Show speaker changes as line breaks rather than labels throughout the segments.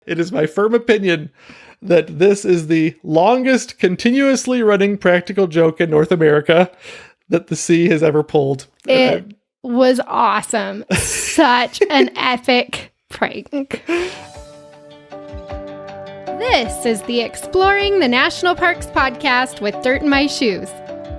It is my firm opinion that this is the longest continuously running practical joke in North America that the sea has ever pulled.
It was awesome. Such an epic prank. This is the Exploring the National Parks podcast with Dirt in My Shoes.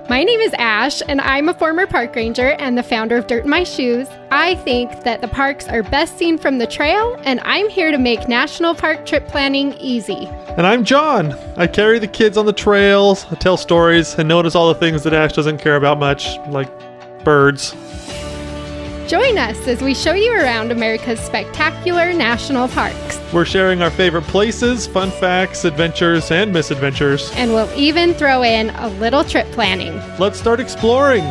My name is Ash, and I'm a former park ranger and the founder of Dirt in My Shoes. I think that the parks are best seen from the trail, and I'm here to make national park trip planning easy.
And I'm John. I carry the kids on the trails, I tell stories, and notice all the things that Ash doesn't care about much, like birds.
Join us as we show you around America's spectacular national parks.
We're sharing our favorite places, fun facts, adventures, and misadventures.
And we'll even throw in a little trip planning.
Let's start exploring.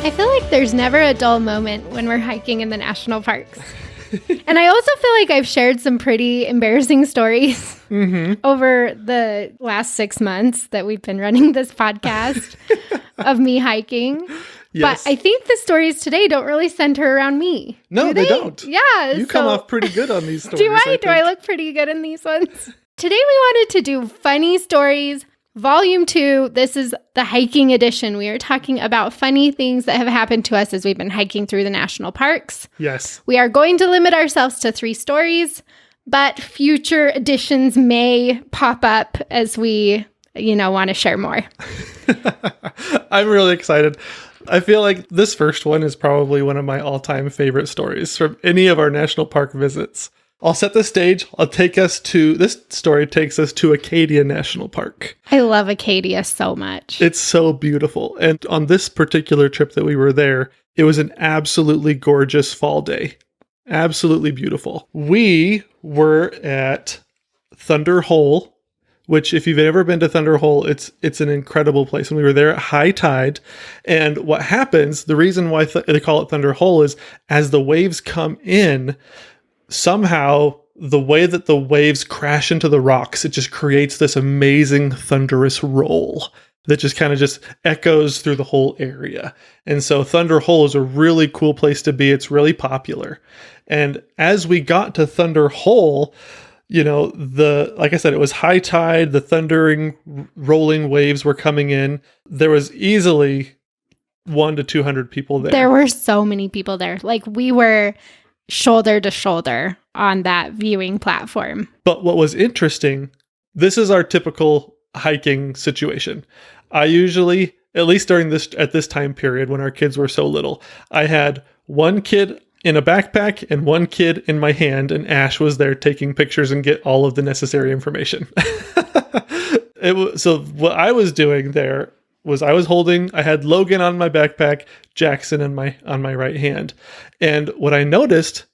I feel like there's never a dull moment when we're hiking in the national parks. And I also feel like I've shared some pretty embarrassing stories over the last 6 months that we've been running this podcast of me hiking.
Yes.
But I think the stories today don't really center around me.
No, they don't.
Yeah.
You come off pretty good on these stories.
Do I? Do I look pretty good in these ones? Today we wanted to do funny stories. Volume 2, this is the hiking edition. We are talking about funny things that have happened to us as we've been hiking through the national parks.
Yes.
We are going to limit ourselves to 3 stories, but future editions may pop up as we, want to share more.
I'm really excited. I feel like this first one is probably one of my all-time favorite stories from any of our national park visits. I'll set the stage. This story takes us to Acadia National Park.
I love Acadia so much.
It's so beautiful. And on this particular trip that we were there, it was an absolutely gorgeous fall day. Absolutely beautiful. We were at Thunder Hole, which if you've ever been to Thunder Hole, it's an incredible place. And we were there at high tide. And what happens, the reason why they call it Thunder Hole is as the waves come in, somehow the way that the waves crash into the rocks, it just creates this amazing thunderous roll that just kind of just echoes through the whole area. And so Thunder Hole is a really cool place to be. It's really popular. And as we got to Thunder Hole, like I said, it was high tide, the thundering, rolling waves were coming in. There was easily 100 to 200 people there.
There were so many people there. Like we were shoulder to shoulder on that viewing platform.
But what was interesting, this is our typical hiking situation. I usually, at least at this time period when our kids were so little, I had one kid in a backpack and one kid in my hand, and Ash was there taking pictures and get all of the necessary information. So what I was doing there was I had Logan on my backpack, Jackson on my right hand. And what I noticed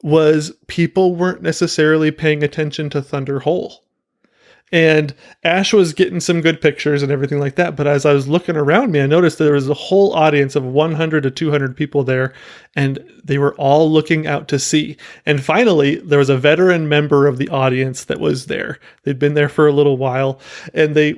was people weren't necessarily paying attention to Thunder Hole. And Ash was getting some good pictures and everything like that. But as I was looking around me, I noticed that there was a whole audience of 100 to 200 people there, and they were all looking out to sea. And finally, there was a veteran member of the audience that was there. They'd been there for a little while, and they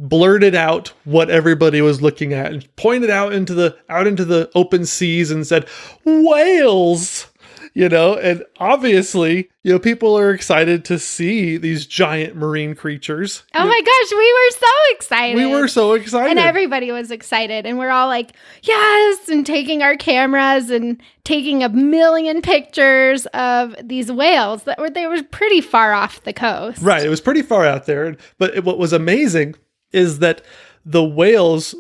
blurted out what everybody was looking at and pointed out into the open seas and said, "Whales!" And obviously, people are excited to see these giant marine creatures.
Oh my gosh, we were so excited.
We were so excited.
And everybody was excited. And we're all like, yes, and taking our cameras and taking a million pictures of these whales they were pretty far off the coast.
Right, it was pretty far out there. But what was amazing is that the whales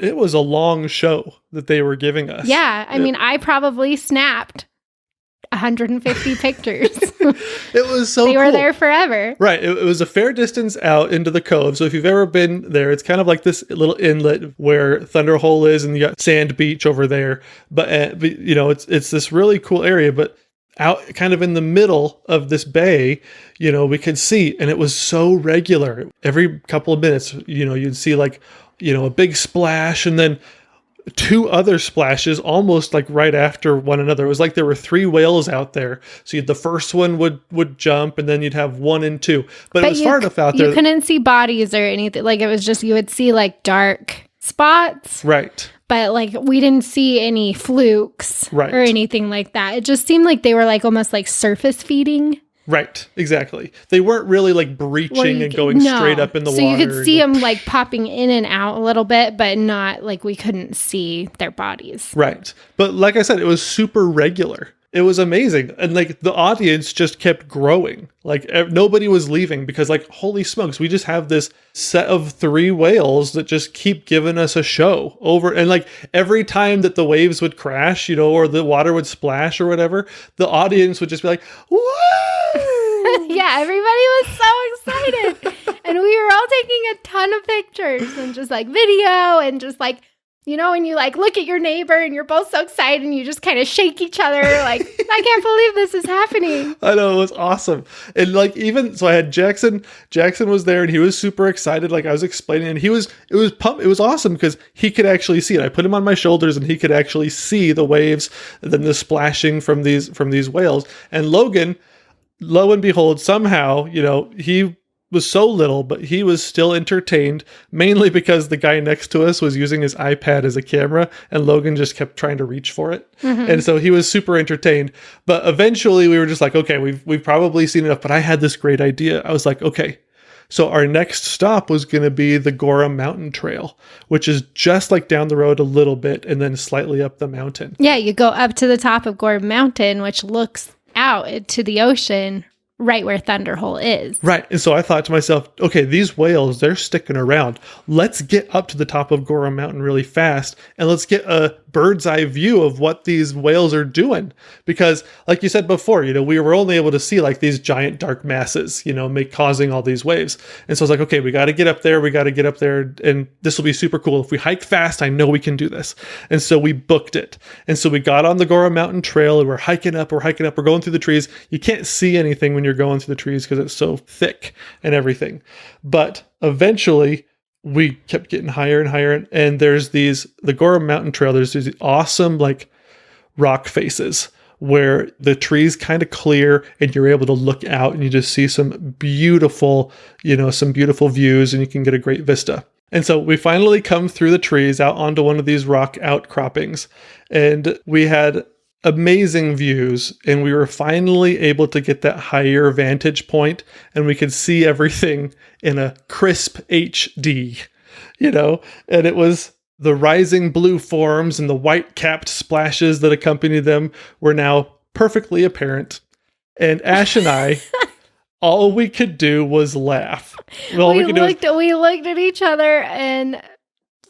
it was a long show that they were giving us.
Yeah, I mean, I probably snapped 150 pictures.
It was so
They
cool.
were there forever.
Right. It was a fair distance out into the cove. So if you've ever been there, it's kind of like this little inlet where Thunder Hole is, and you got Sand Beach over there. But it's this really cool area. But out kind of in the middle of this bay, we could see, and it was so regular. Every couple of minutes, you'd see like, a big splash, and then 2 other splashes almost like right after one another. It was like there were 3 whales out there. So the first one would jump, and then you'd have 1 and 2. But it was far enough out there.
You couldn't see bodies or anything. Like it was just, you would see like dark spots.
Right.
But like we didn't see any flukes
Right.
or anything like that. It just seemed like they were like almost like surface feeding.
Right, exactly. They weren't really like breaching and going straight up in the water.
So you could see them like popping in and out a little bit, but not like we couldn't see their bodies.
Right. But like I said, it was super regular. It was amazing. And like the audience just kept growing. Like nobody was leaving because like, holy smokes, we just have this set of 3 whales that just keep giving us a show over. And like every time that the waves would crash, you know, or the water would splash or whatever, the audience would just be like, whoa!
Yeah, everybody was so excited. And we were all taking a ton of pictures and just like video and just like, you know, when you like look at your neighbor and you're both so excited and you just kind of shake each other like, I can't believe this is happening.
I know, it was awesome. And like even so I had Jackson was there and he was super excited, like I was explaining, and it was pumped. It was awesome because he could actually see it. I put him on my shoulders and he could actually see the waves and then the splashing from these whales. And Logan, lo and behold, somehow, you know, he was so little, but he was still entertained, mainly because the guy next to us was using his iPad as a camera and Logan just kept trying to reach for it. Mm-hmm. And so he was super entertained. But eventually we were just like, okay, we've probably seen enough. But I had this great idea. I was like, okay, so our next stop was going to be the Gorham Mountain Trail, which is just like down the road a little bit and then slightly up the mountain.
Yeah, you go up to the top of Gorham Mountain, which looks out to the ocean right where Thunder Hole is.
Right. And so I thought to myself, okay, these whales, they're sticking around. Let's get up to the top of Gorham Mountain really fast and let's get a bird's eye view of what these whales are doing. Because like you said before, you know, we were only able to see like these giant dark masses, you know, causing all these waves. And so I was like, okay, we got to get up there. And this will be super cool. If we hike fast, I know we can do this. And so we booked it. And so we got on the Gorham Mountain Trail and we're hiking up, we're going through the trees. You can't see anything when you're going through the trees because it's so thick and everything. But eventually we kept getting higher and higher. And there's the Gorham Mountain Trail, there's these awesome like rock faces where the trees kind of clear and you're able to look out and you just see some beautiful views and you can get a great vista. And so we finally come through the trees out onto one of these rock outcroppings and we had amazing views and we were finally able to get that higher vantage point and we could see everything in a crisp HD, you know, and it was the rising blue forms and the white capped splashes that accompanied them were now perfectly apparent. And Ash and I, all we could do was laugh.
We looked at each other and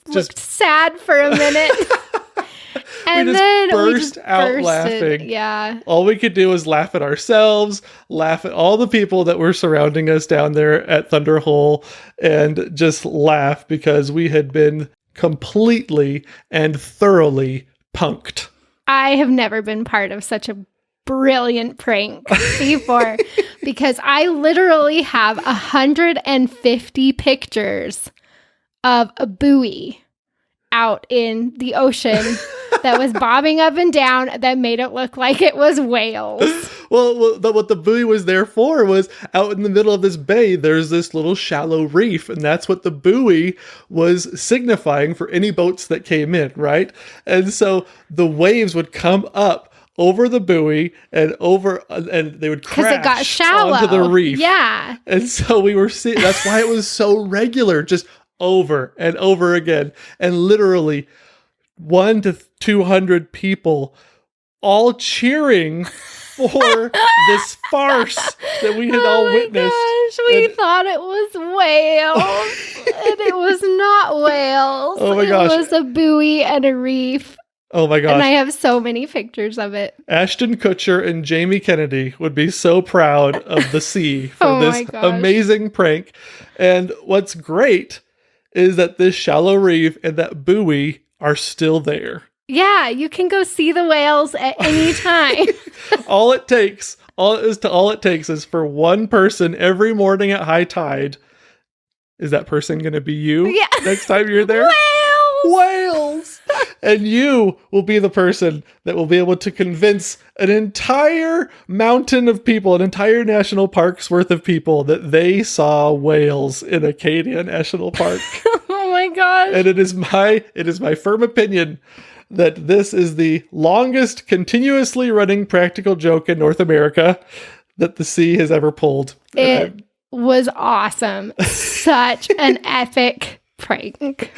looked sad for a minute. And then we just burst out laughing. Yeah.
All we could do was laugh at ourselves, laugh at all the people that were surrounding us down there at Thunder Hole, and just laugh because we had been completely and thoroughly punked.
I have never been part of such a brilliant prank before because I literally have 150 pictures of a buoy out in the ocean that was bobbing up and down that made it look like it was whales.
Well, what the buoy was there for was out in the middle of this bay, there's this little shallow reef, and that's what the buoy was signifying for any boats that came in, right? And so the waves would come up over the buoy and they would crash
it got shallow
onto the reef.
Yeah.
And so we were seeing, that's why it was so regular, just over and over again. And literally 100 to 200 people all cheering for this farce that we had all witnessed.
Gosh, we thought it was whales, and it was not whales.
Oh my gosh.
It was a buoy and a reef.
Oh my gosh.
And I have so many pictures of it.
Ashton Kutcher and Jamie Kennedy would be so proud of the sea for this amazing prank. And what's great is that this shallow reef and that buoy are still there.
Yeah, you can go see the whales at any time.
all it takes is for one person every morning at high tide. Is that person going to be you?
Yeah.
Next time you're there? Whales! And you will be the person that will be able to convince an entire mountain of people, an entire national park's worth of people that they saw whales in Acadia National Park.
Oh my my gosh.
And it is my firm opinion that this is the longest continuously running practical joke in North America that the sea has ever pulled.
It was awesome. Such an epic prank.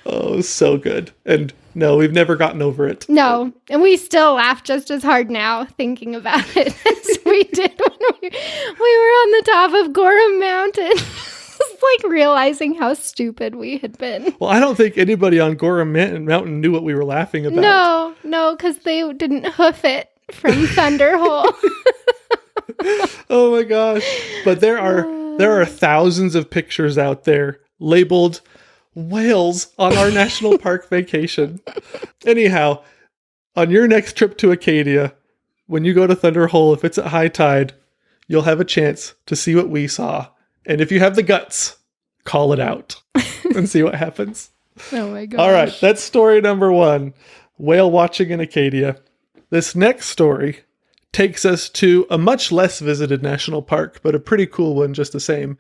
Oh, so good. And no, we've never gotten over it.
No, and we still laugh just as hard now thinking about it as we did when we were on the top of Gorham Mountain. It's like realizing how stupid we had been.
Well, I don't think anybody on Gorham Mountain knew what we were laughing about.
No, because they didn't hoof it from Thunder Hole.
Oh my gosh. But there are thousands of pictures out there labeled whales on our national park vacation. Anyhow, on your next trip to Acadia, when you go to Thunder Hole, if it's at high tide, you'll have a chance to see what we saw. And if you have the guts, call it out and see what happens.
Oh my gosh.
All right, that's story number 1, whale watching in Acadia. This next story takes us to a much less visited national park, but a pretty cool one just the same.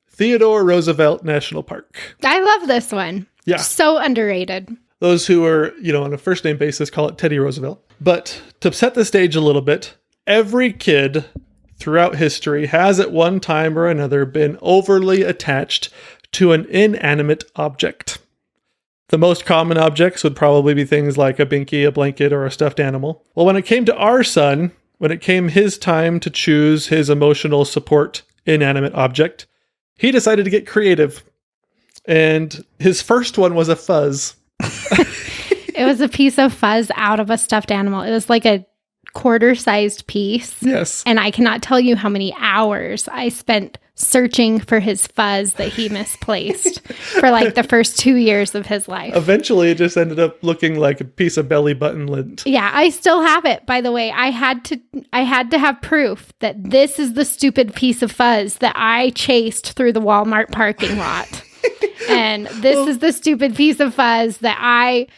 Theodore Roosevelt National Park.
I love this one.
Yeah.
So underrated.
Those who are, on a first name basis call it Teddy Roosevelt. But to set the stage a little bit, every kid throughout history has at one time or another been overly attached to an inanimate object. The most common objects would probably be things like a binky, a blanket, or a stuffed animal. Well, when it came to our son, when it came his time to choose his emotional support inanimate object, he decided to get creative. And his first one was a fuzz.
It was a piece of fuzz out of a stuffed animal. It was like a quarter-sized piece.
Yes.
And I cannot tell you how many hours I spent searching for his fuzz that he misplaced for like the first 2 years of his life.
Eventually, it just ended up looking like a piece of belly button lint.
Yeah, I still have it, by the way. I had to have proof that this is the stupid piece of fuzz that I chased through the Walmart parking lot. And this is the stupid piece of fuzz that I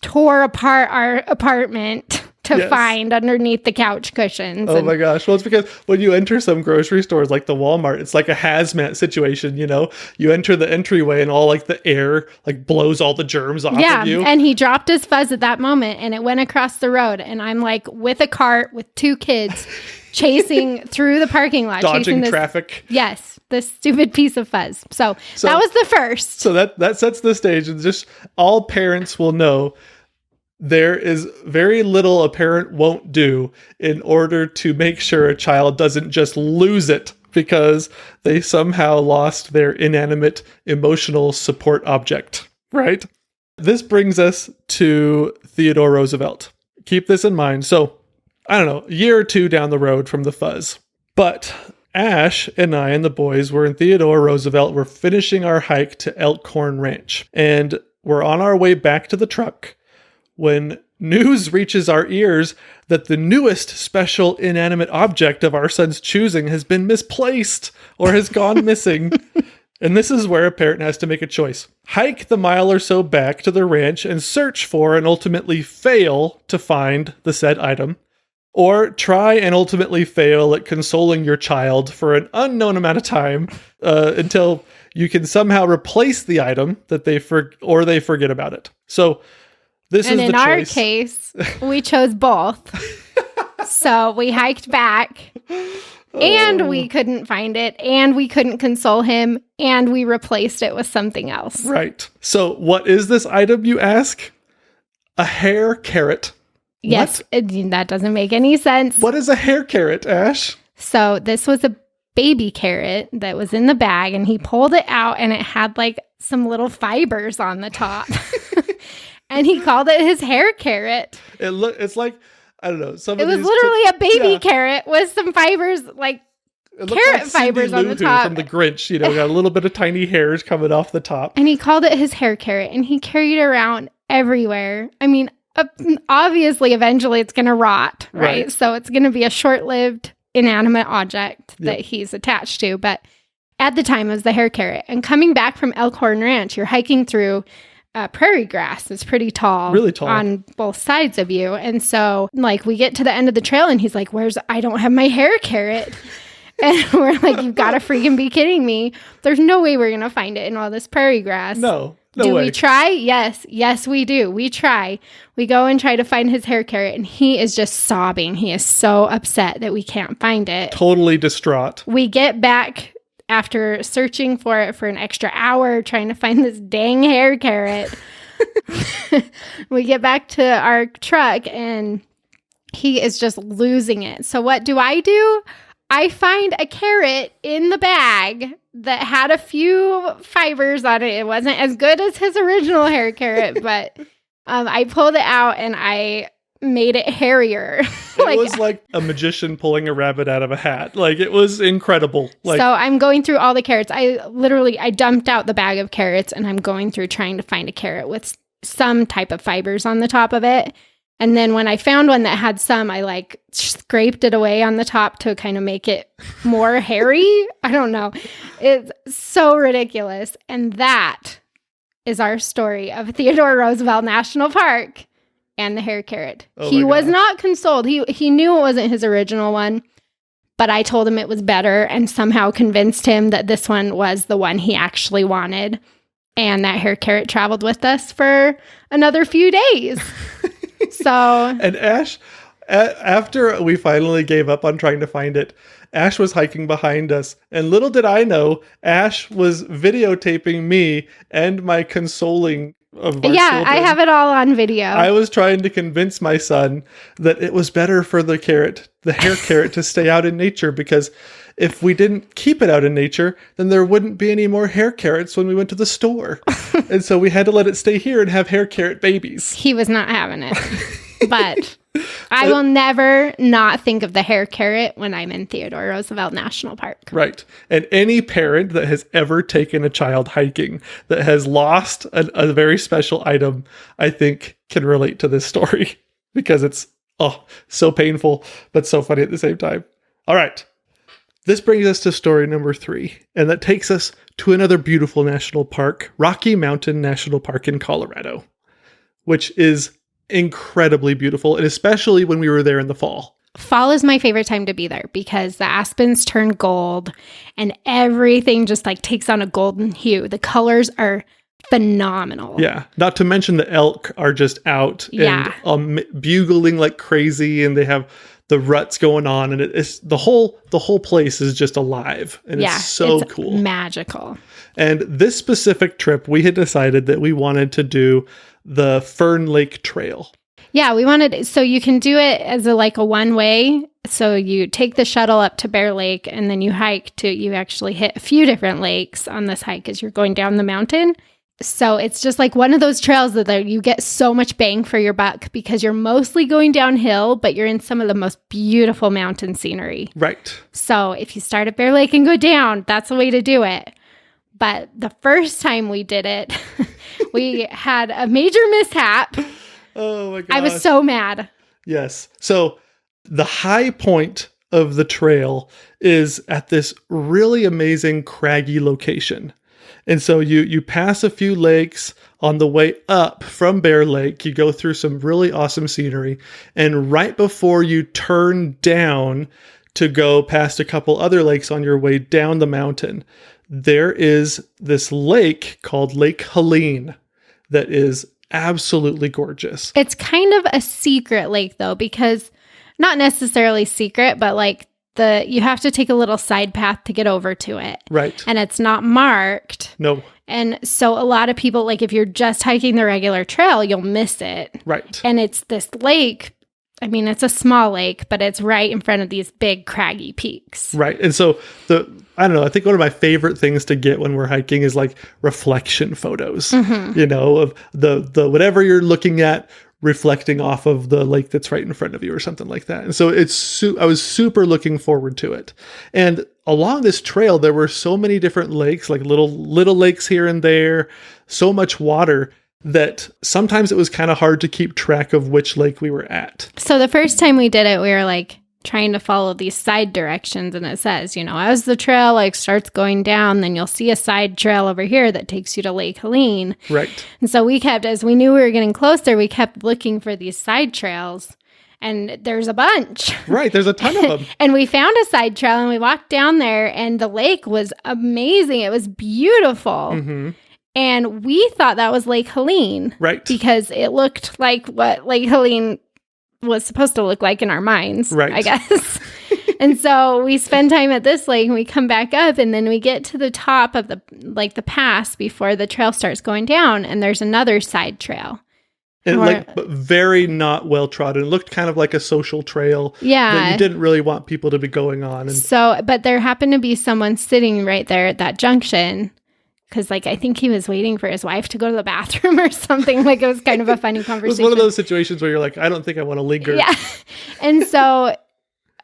tore apart our apartment to find underneath the couch cushions.
Oh my gosh. Well, it's because when you enter some grocery stores like the Walmart, it's like a hazmat situation, You enter the entryway and all like the air like blows all the germs off of you.
Yeah, and he dropped his fuzz at that moment and it went across the road. And I'm like with a cart with 2 kids chasing through the parking lot.
Dodging traffic.
Yes, this stupid piece of fuzz. So that was the first.
So that sets the stage, and just all parents will know there is very little a parent won't do in order to make sure a child doesn't just lose it because they somehow lost their inanimate emotional support object, right? This brings us to Theodore Roosevelt. Keep this in mind. So, I don't know, a year or 2 down the road from the fuzz. But Ash and I and the boys were in Theodore Roosevelt. We're finishing our hike to Elkhorn Ranch. And we're on our way back to the truck when news reaches our ears that the newest special inanimate object of our son's choosing has been misplaced or has gone missing. And this is where a parent has to make a choice. Hike the mile or so back to the ranch and search for and ultimately fail to find the said item, or try and ultimately fail at consoling your child for an unknown amount of time until you can somehow replace the item that they forget about it. So this is the choice. And in our
case, we chose both. So we hiked back and we couldn't find it and we couldn't console him and we replaced it with something else.
Right. So what is this item, you ask? A hair carrot.
Yes, that doesn't make any sense.
What is a hair carrot, Ash?
So this was a baby carrot that was in the bag and he pulled it out and it had like some little fibers on the top. And he called it his hair carrot.
It's like, I don't know.
It was literally a baby carrot with some fibers, like carrot fibers on the top.
From the Grinch, got a little bit of tiny hairs coming off the top.
And he called it his hair carrot and he carried it around everywhere. I mean, obviously, eventually it's going to rot, right? So it's going to be a short-lived inanimate object that he's attached to. But at the time, it was the hair carrot. And coming back from Elkhorn Ranch, you're hiking through prairie grass. It's pretty tall.
Really tall.
On both sides of you. And so, like, we get to the end of the trail and he's like, I don't have my hair carrot. And we're like, you've got to freaking be kidding me. There's no way we're going to find it in all this prairie grass.
No
do
way.
we try? Yes. Yes, we do. We try. We go and try to find his hair carrot, and he is just sobbing. He is so upset that we can't find it.
Totally distraught.
We get back after searching for it for an extra hour, trying to find this dang hair carrot. We get back to our truck, and he is just losing it. So what do? I find a carrot in the bag that had a few fibers on it. It wasn't as good as his original hair carrot, but I pulled it out and I made it hairier.
It was like a magician pulling a rabbit out of a hat. Like, it was incredible. Like,
so I'm going through all the carrots. I dumped out the bag of carrots, and I'm going through trying to find a carrot with some type of fibers on the top of it. And then when I found one that had some, I scraped it away on the top to kind of make it more hairy. I don't know. It's so ridiculous. And that is our story of Theodore Roosevelt National Park and the hair carrot.
Oh
he was not consoled. He knew it wasn't his original one, but I told him it was better and somehow convinced him that this one was the one he actually wanted. And that hair carrot traveled with us for another few days. So,
and Ash, after we finally gave up on trying to find it, Ash was hiking behind us, and little did I know, Ash was videotaping me and my consoling of our children.
I have it all on video.
I was trying to convince my son that it was better for the hair carrot, to stay out in nature, because if we didn't keep it out in nature, then there wouldn't be any more hair carrots when we went to the store. And so we had to let it stay here and have hair carrot babies.
He was not having it. But I will never not think of the hair carrot when I'm in Theodore Roosevelt National Park.
Right. And any parent that has ever taken a child hiking that has lost a very special item, I think, can relate to this story, because it's so painful, but so funny at the same time. All right. This brings us to story number 3, and that takes us to another beautiful national park, Rocky Mountain National Park in Colorado, which is incredibly beautiful, and especially when we were there in the fall.
Fall is my favorite time to be there because the aspens turn gold and everything just takes on a golden hue. The colors are phenomenal.
Yeah. Not to mention the elk are just out and bugling like crazy, and they have the ruts going on, and it's the whole place is just alive, and it's so cool.
Magical. And
this specific trip, we had decided that we wanted to do the Fern Lake Trail.
Yeah, we wanted, so you can do it as a one way. So you take the shuttle up to Bear Lake, and then you actually hit a few different lakes on this hike as you're going down the mountain. So it's just one of those trails that you get so much bang for your buck, because you're mostly going downhill, but you're in some of the most beautiful mountain scenery.
Right.
So if you start at Bear Lake and go down, that's the way to do it. But the first time we did it, we had a major mishap.
Oh my gosh.
I was so mad.
Yes. So the high point of the trail is at this really amazing craggy location. And so you pass a few lakes on the way up from Bear Lake. You go through some really awesome scenery. And right before you turn down to go past a couple other lakes on your way down the mountain, there is this lake called Lake Helene that is absolutely gorgeous.
It's kind of a secret lake, though, because not necessarily secret, but you have to take a little side path to get over to it.
Right.
And it's not marked.
No.
And so a lot of people, if you're just hiking the regular trail, you'll miss it.
Right.
And it's this lake. I mean, it's a small lake, but it's right in front of these big craggy peaks.
Right. And so I don't know, I think one of my favorite things to get when we're hiking is reflection photos, of the whatever you're looking at reflecting off of the lake that's right in front of you or something like that. And so I was super looking forward to it. And along this trail, there were so many different lakes, little lakes here and there, so much water that sometimes it was kind of hard to keep track of which lake we were at.
So the first time we did it, we were trying to follow these side directions, and it says, as the trail starts going down, then you'll see a side trail over here that takes you to Lake Helene.
Right.
And so we kept, as we knew we were getting closer, we kept looking for these side trails, And there's a bunch.
Right. There's a ton of them.
And we found a side trail and we walked down there and the lake was amazing. It was beautiful.
Mm-hmm.
And we thought that was Lake Helene.
Right.
Because it looked like what Lake Helene was supposed to look like in our minds,
right.
I guess. And so we spend time at this lake and we come back up and then we get to the top of the pass before the trail starts going down and there's another side trail.
And but very not well trodden. It looked kind of like a social trail that you didn't really want people to be going on. And
but there happened to be someone sitting right there at that junction because, I think he was waiting for his wife to go to the bathroom or something. It was kind of a funny conversation.
It was one of those situations where you're like, I don't think I want to linger.
Yeah. And so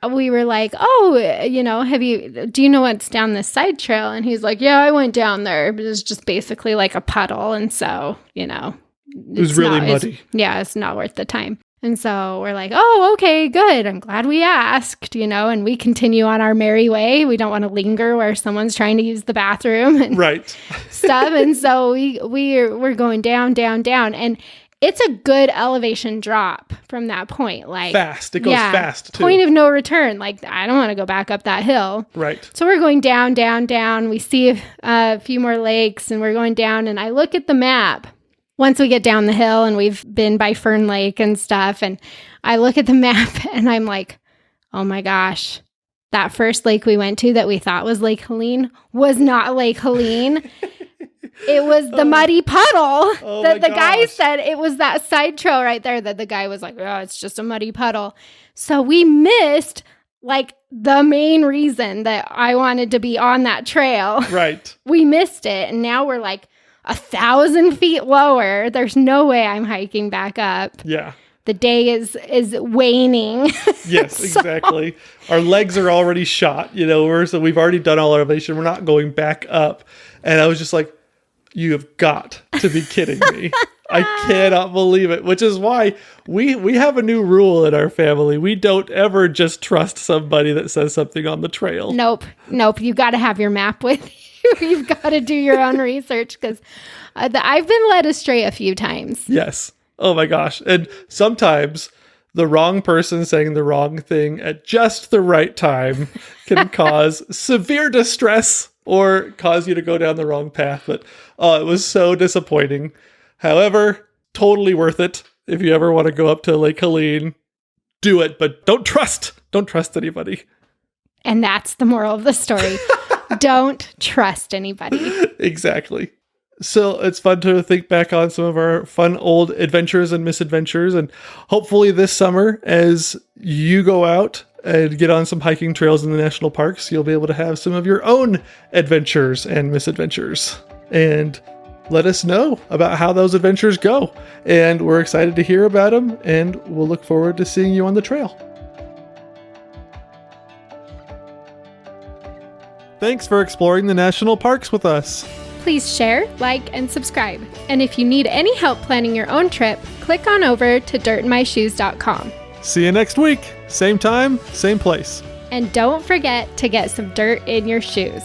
we were like, oh, do you know what's down this side trail? And he's like, yeah, I went down there, but it's just basically like a puddle. And so, it
was really muddy.
It's not worth the time. And so we're like, oh, okay, good. I'm glad we asked, and we continue on our merry way. We don't want to linger where someone's trying to use the bathroom and
right.
stuff. And so we're going down, down, down. And it's a good elevation drop from that point.
Fast. It goes fast, too.
Point of no return. I don't want to go back up that hill.
Right.
So we're going down, down, down. We see a few more lakes and we're going down. And I look at the map. Once we get down the hill and we've been by Fern Lake and stuff, and I look at the map and I'm like, oh my gosh, that first lake we went to that we thought was Lake Helene was not Lake Helene. It was the muddy puddle that the guy said. It was that side trail right there that the guy was like, oh, it's just a muddy puddle. So we missed the main reason that I wanted to be on that trail.
Right. We
missed it. And now we're 1,000 feet lower. There's no way I'm hiking back up.
Yeah.
The day is waning.
Yes, exactly. Our legs are already shot, so we've already done all our elevation. We're not going back up. And I was just like, you have got to be kidding me. I cannot believe it, which is why we have a new rule in our family. We don't ever just trust somebody that says something on the trail.
Nope. You got to have your map with you. You've got to do your own research because I've been led astray a few times.
Yes. Oh my gosh. And sometimes the wrong person saying the wrong thing at just the right time can cause severe distress or cause you to go down the wrong path. But it was so disappointing. However, totally worth it. If you ever want to go up to Lake Helene, do it, but don't trust anybody.
And that's the moral of the story. Don't trust anybody.
Exactly. So it's fun to think back on some of our fun old adventures and misadventures. And hopefully this summer, as you go out and get on some hiking trails in the national parks, you'll be able to have some of your own adventures and misadventures. And let us know about how those adventures go. And we're excited to hear about them. And we'll look forward to seeing you on the trail. Thanks for exploring the national parks with us.
Please share, like, and subscribe. And if you need any help planning your own trip, click on over to dirtinmyshoes.com.
See you next week. Same time, same place.
And don't forget to get some dirt in your shoes.